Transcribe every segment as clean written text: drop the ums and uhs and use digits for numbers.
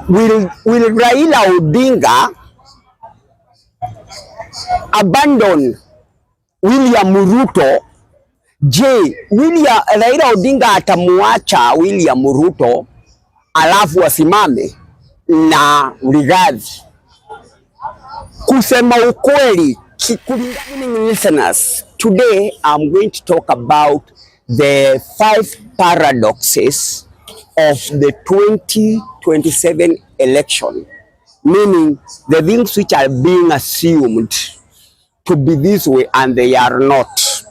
will Raila Odinga abandon William Ruto? Je, Raila Odinga atamuacha William Ruto alafu asimame na Rigathi? Kusema ukweli, listeners, today I'm going to talk about the 5 paradoxes of the 2027 election, meaning the things which are being assumed to be this way and they are not.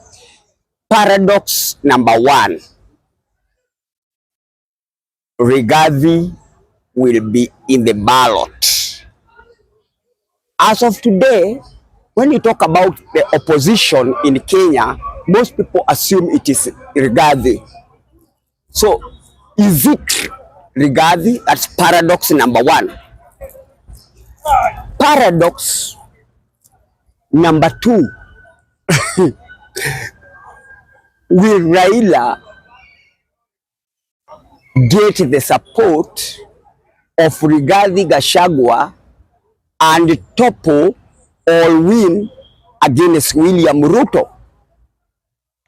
Paradox number 1, Rigathi will be in the ballot. As of today, when you talk about the opposition in Kenya, most people assume it is Rigathi. So, is it Rigathi? That's paradox number 1. Paradox number 2, will Raila get the support of Rigathi Gachagua and topple or win against William Ruto?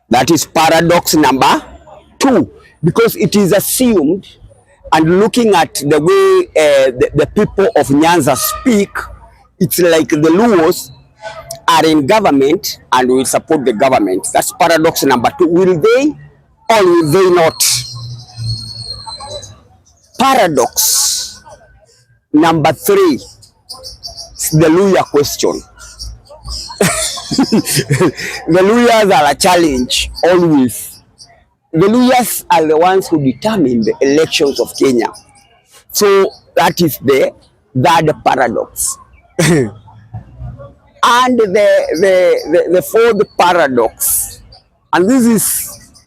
That is paradox number 2, because it is assumed, and looking at the way the people of Nyanza speak, it's like the Luos are in government and will support the government. That's paradox number 2. Will they or will they not? Paradox number 3, the Luya question. The Luyas are a challenge always. The Luyas are the ones who determine the elections of Kenya. So that is the paradox. And the 4th paradox, and this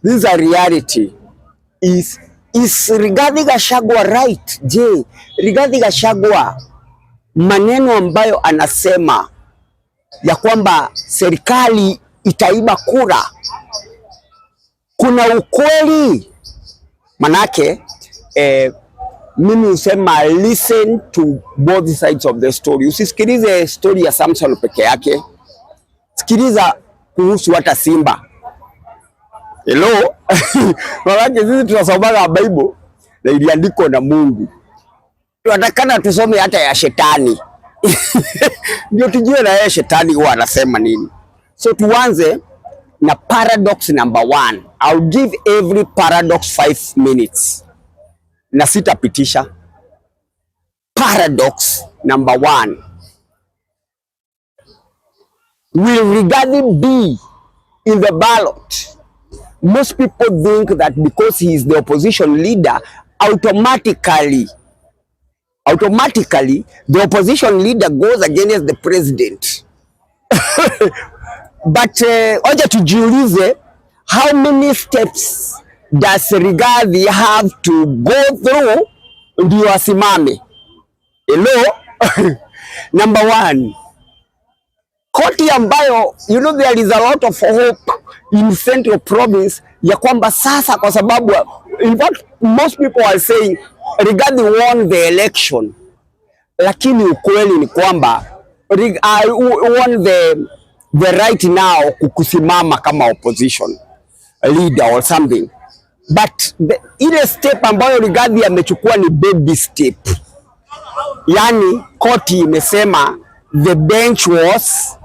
is a reality, is Rigathi Gachagua right? Je, Rigathi Gachagua maneno ambayo anasema ya kwamba serikali itaiba kura, kuna ukweli? Manake mimi usema listen to both sides of the story. Usisikilize story ya Samson peke yake, sikiliza kuhusu hata Simba. Hello. Manake sisi tunasomaga Bible na iliandikwa na Mungu, tunatakana tusome hata ya shetani ndio tujue na yeye shetani huwa anasema nini. So tuanze na paradox number 1. I'll give every paradox 5 minutes na sitapitisha. Paradox number 1, will Rigathi be in the ballot? Most people think that because he is the opposition leader, automatically the opposition leader goes against the president. But oja tujiulize, how many steps does Rigathi have to go through ndio asimame? Hello. Number 1, koti ambayo, you know, there is a lot of hope in Central Province ya kwamba sasa, kwa sababu in fact most people are saying Rigathi won the election, lakini ukweli ni kwamba won the right now kukusimama kama opposition leader or something. But ile step ambayo Rigathi amechukua ni baby step. Yani koti imesema the bench was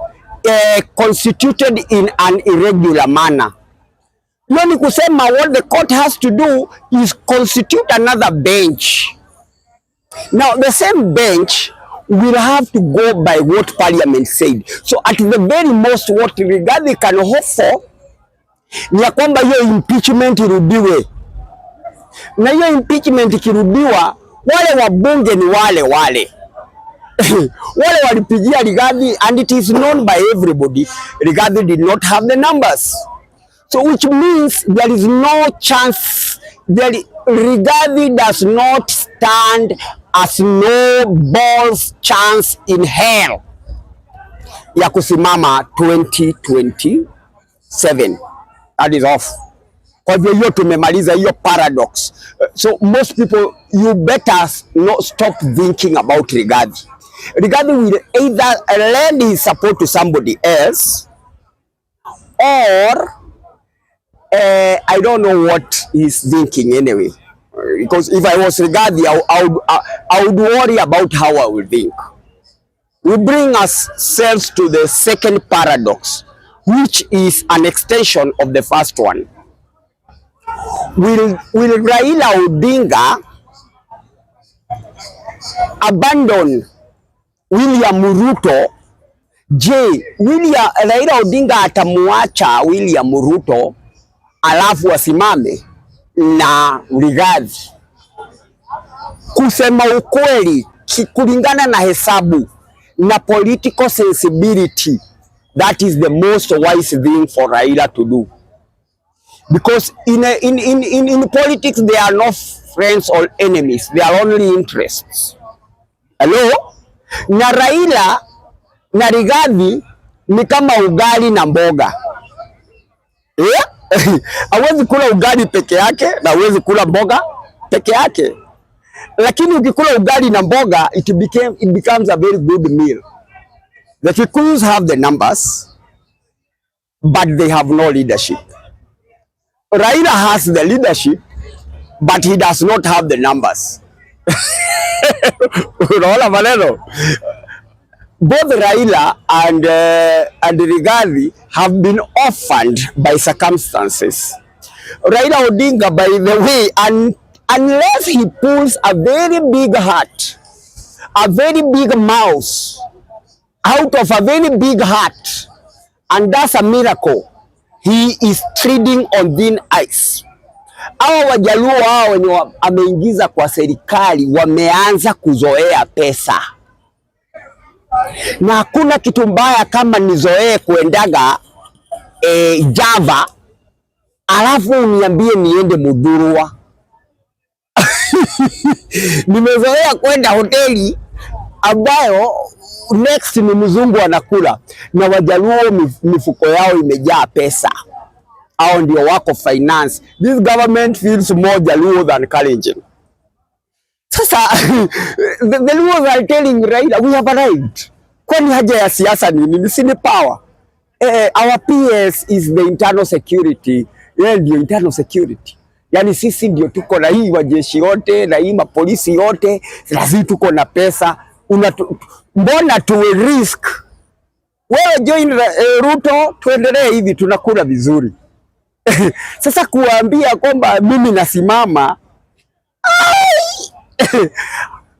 constituted in an irregular manner. Ni kusema what the court has to do is constitute another bench. Now the same bench will have to go by what parliament said. So at the very most what Rigathi can hope for ni ya kwamba hiyo impeachment irudiwe. Na hiyo impeachment ikirudiwa, wale wabunge ni wale wale walipigia Rigathi, and it is known by everybody Rigathi did not have the numbers. So which means there is no chance, Rigathi does not stand as no balls chance in hell ya kusimama 2027. That is off. Kwa hivyo hiyo tumemaliza hiyo paradox. So most people, you better not stop thinking about Rigathi. Rigathi will either lend his support to somebody else, or I don't know what he's thinking anyway. Because if I was Rigathi, I would worry about how I would think. We bring ourselves to the second paradox, which is an extension of the first one. Will Raila Odinga abandon William Ruto? Je, Raila Odinga atamuacha William Ruto alafu asimame na Rigathi? Kusema ukweli, kulingana na hesabu na political sensibility, that is the most wise thing for Raila to do. Because in politics there are no friends or enemies, there are only interests. Hello? Na Raila na Rigathi ni kama ugali na mboga. Hawezi kula ugali peke yake na hawezi kula mboga peke yake. Lakini ukikula ugali na mboga, it becomes a very good meal. The Kikuyus have the numbers, but they have no leadership. Raila has the leadership, but he does not have the numbers. Unaona maneno? Both Raila and Rigathi have been orphaned by circumstances. Raila Odinga, by the way, unless he pulls a very big heart, a very big mouse out of a very big heart, and that's a miracle, he is treading on thin ice. Hawa Wajaluo hao wenye ameingiza kwa serikali wameanza kuzoea pesa, na hakuna kitu mbaya kama nizoee kuendaga Java alafu uniambie niende Mudhurwa. Nimezoea kwenda hoteli ambayo next ni mzungu anakula, na Wajaluo mifuko yao imejaa pesa. Hao ndio wako finance. This government feels more Jaluo than Kalenjin. Sasa the Luos are telling Raila, we have arrived. Kwani haja ya siasa nini? Ni power. Our PS is the internal security. Yeye ndio internal security. Yani sisi ndio tuko na hii wajeshi yote na hii mapolisi yote, lazima tuko na pesa. Mbona tu risk? Wewe join Ruto, tuendelee hivi, tunakula vizuri. Sasa kuambia kwamba mimi nasimama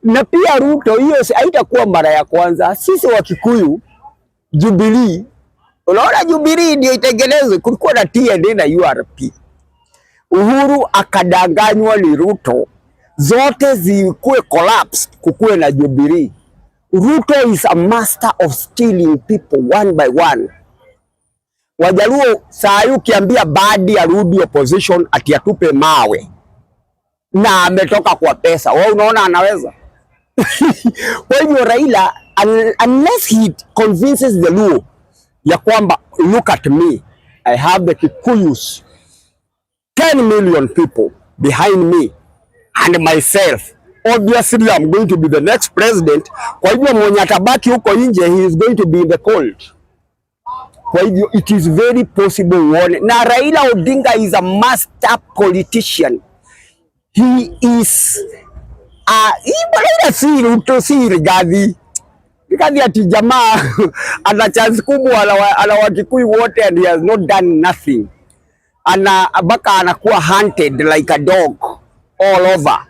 na pia Ruto, hiyo haitakuwa mara ya kwanza. Sisi wa Kikuyu, Jubilee, unaona Jubilee ndio itengenezwe, kulikuwa na TNA na URP. Uhuru akadanganywa ni Ruto, zote zikuwe collapsed, kukuwe na Jubilee. Ruto is a master of stealing people one by one. Wajaluo saa ukiambia Badi arudi opposition ati atupe mawe na ametoka kwa pesa, wewe unaona anaweza? Kwa hivyo Raila, unless he convinces the Luo ya kwamba look at me, I have the Kikuyus, 10 million people behind me and myself, obviously I'm going to be the next president. Kwa hivyo mwenye atabaki huko nje, he is going to be in the cold. Kwa hivyo it is very possible one. Na Raila Odinga is a master politician. He is si Ruto, si Rigathi. Rigathi ati jamaa ana chance kubwa, ala Wakikuyu wote, and he has not done nothing. Baka anakuwa hunted like a dog all over,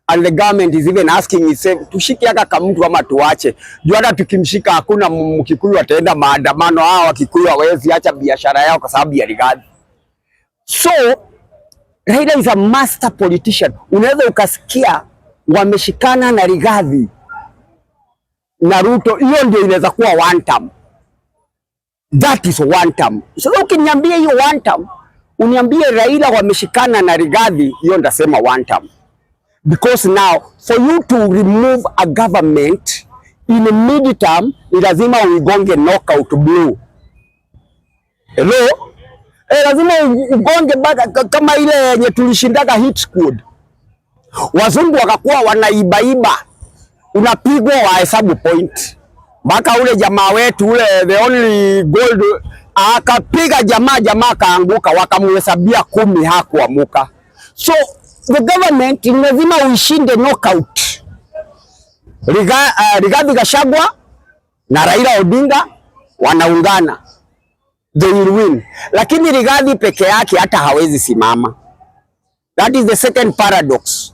and the government is even asking itself, tushike aka kama mtu ama tuache. Juu hata tukimshika hakuna Mkikuyu ataenda maandamano. Hawa Wakikuyu hawezi acha biashara yao kwa sababu ya Rigathi. So Raila is a master politician. Unaweza ukasikia wameshikana na Rigathi na Ruto, hiyo ndio inaweza kuwa one term. That is one term. So ukiniambia hiyo one term, uniambie Raila wameshikana na Rigathi, hiyo ndasema one term. Because now for you to remove a government in a mid-term, ni lazima uigonge knockout blow. Hello? lazima ugonge baka kama ile yenye tulishindaga hit squad. Wazungu wakakuwa wanaibaiba, unapigwa wahesabu point. Mpaka ule jamaa wetu ule the only gold akapiga jamaa kaanguka, wakamhesabia 10 hakuamuka. So the government lazima uishinde knockout. Rigathi Gachagua na Raila Odinga wanaungana, they will win. Lakini Rigathi peke yake hata hawezi simama. That is the second paradox.